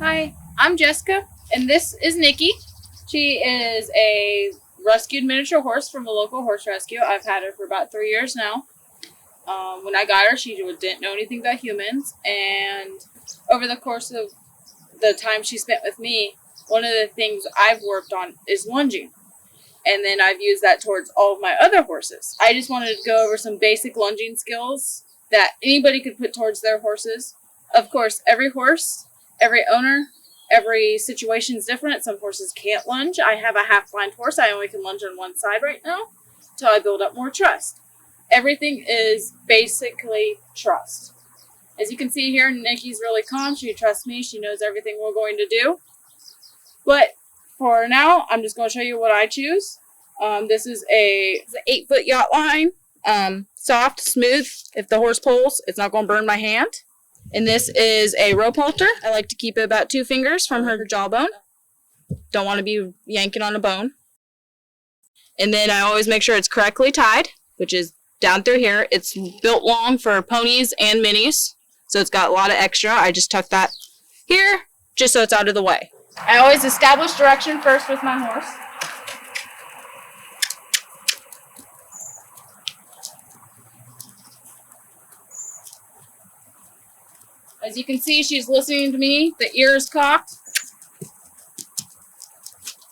Hi, I'm Jessica, and this is Nikki. She is a rescued miniature horse from a local horse rescue. I've had her for about 3 years now. When I got her, she didn't know anything about humans, and over the course of the time she spent with me, one of the things I've worked on is lunging, and then I've used that towards all of my other horses. I just wanted to go over some basic lunging skills that anybody could put towards their horses. Of course, every horse, every owner, every situation is different. Some horses can't lunge. I have a half-blind horse. I only can lunge on one side right now until I build up more trust. Everything is basically trust. As you can see here, Nikki's really calm. She trusts me. She knows everything we're going to do. But for now, I'm just going to show you what I choose. This is an 8-foot yacht line. Soft, smooth. If the horse pulls, it's not going to burn my hand. And this is a rope halter. I like to keep it about 2 fingers from her jawbone. Don't want to be yanking on a bone. And then I always make sure it's correctly tied, which is down through here. It's built long for ponies and minis, so it's got a lot of extra. I just tuck that here just so it's out of the way. I always establish direction first with my horse. As you can see, she's listening to me. The ear is cocked.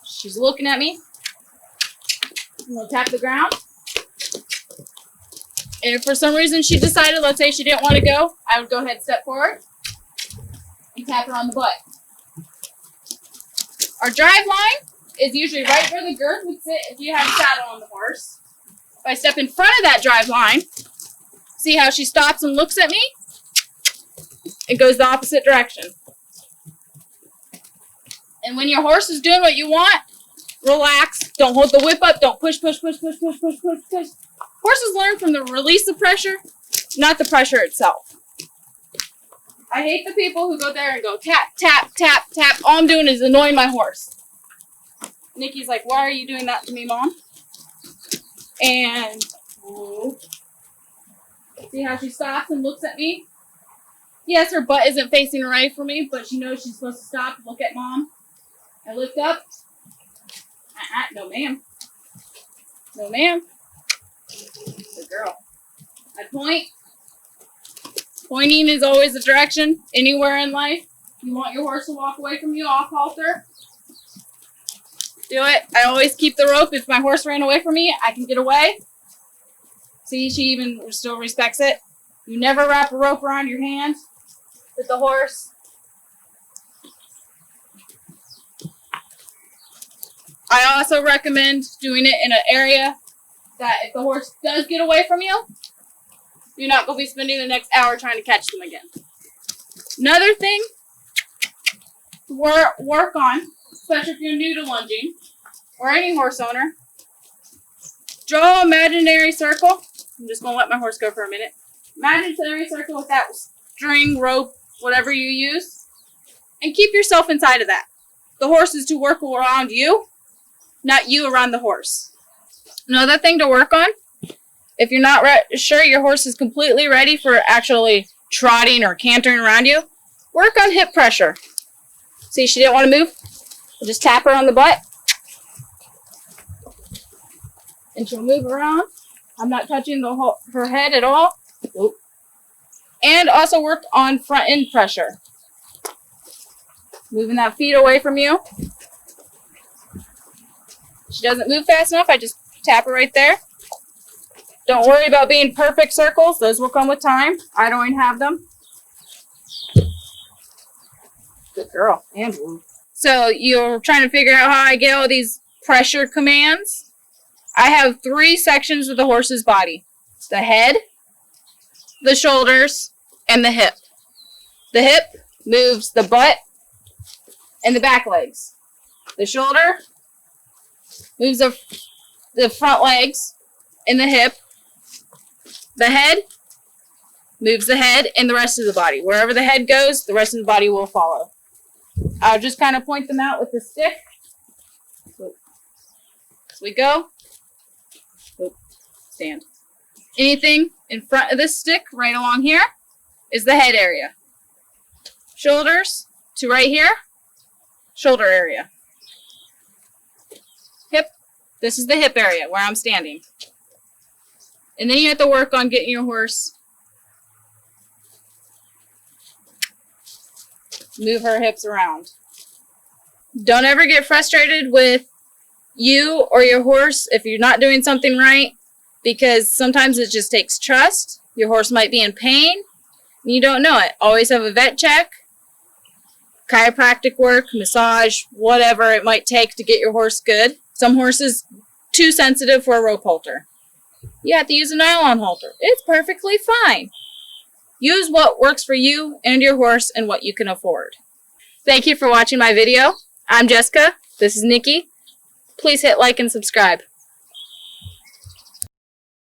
She's looking at me. I'm going to tap the ground. And if for some reason she decided, let's say she didn't want to go, I would go ahead and step forward and tap her on the butt. Our drive line is usually right where the girth would sit if you had a saddle on the horse. If I step in front of that drive line, see how she stops and looks at me? It goes the opposite direction. And when your horse is doing what you want, relax. Don't hold the whip up. Don't push, push, push, push, push, push, push, push. Horses learn from the release of pressure, not the pressure itself. I hate the people who go there and go tap, tap, tap, tap. All I'm doing is annoying my horse. Nikki's like, why are you doing that to me, Mom? And see how she stops and looks at me? Yes, her butt isn't facing away from me, but she knows she's supposed to stop and look at Mom. I lift up. No, ma'am. No, ma'am. Good girl. I point. Pointing is always the direction. Anywhere in life, you want your horse to walk away from you, I'll halter. Do it. I always keep the rope. If my horse ran away from me, I can get away. See, she even still respects it. You never wrap a rope around your hand with the horse. I also recommend doing it in an area that if the horse does get away from you, you're not going to be spending the next hour trying to catch them again. Another thing to work on, especially if you're new to lunging, or any horse owner, draw an imaginary circle. I'm just going to let my horse go for a minute. Imaginary circle with that string, rope, whatever you use, and keep yourself inside of that. The horse is to work around you, not you around the horse. Another thing to work on, if you're not sure your horse is completely ready for actually trotting or cantering around you, work on hip pressure. See, she didn't want to move. We'll just tap her on the butt, and she'll move around. I'm not touching her head at all. Oop. And also work on front end pressure. Moving that feet away from you. She doesn't move fast enough. I just tap her right there. Don't worry about being perfect circles. Those will come with time. I don't even have them. Good girl. And so you're trying to figure out how I get all these pressure commands. I have 3 sections of the horse's body. The head, the shoulders, and the hip. The hip moves the butt and the back legs. The shoulder moves the front legs and the hip. The head moves the head and the rest of the body. Wherever the head goes, the rest of the body will follow. I'll just kind of point them out with the stick. As we go. Stand. Anything in front of this stick, right along here, is the head area. Shoulders to right here, shoulder area. Hip, this is the hip area where I'm standing. And then you have to work on getting your horse, move her hips around. Don't ever get frustrated with you or your horse if you're not doing something right, because sometimes it just takes trust. Your horse might be in pain, and you don't know it. Always have a vet check, chiropractic work, massage, whatever it might take to get your horse good. Some horses too sensitive for a rope halter. You have to use a nylon halter. It's perfectly fine. Use what works for you and your horse and what you can afford. Thank you for watching my video. I'm Jessica. This is Nikki. Please hit like and subscribe.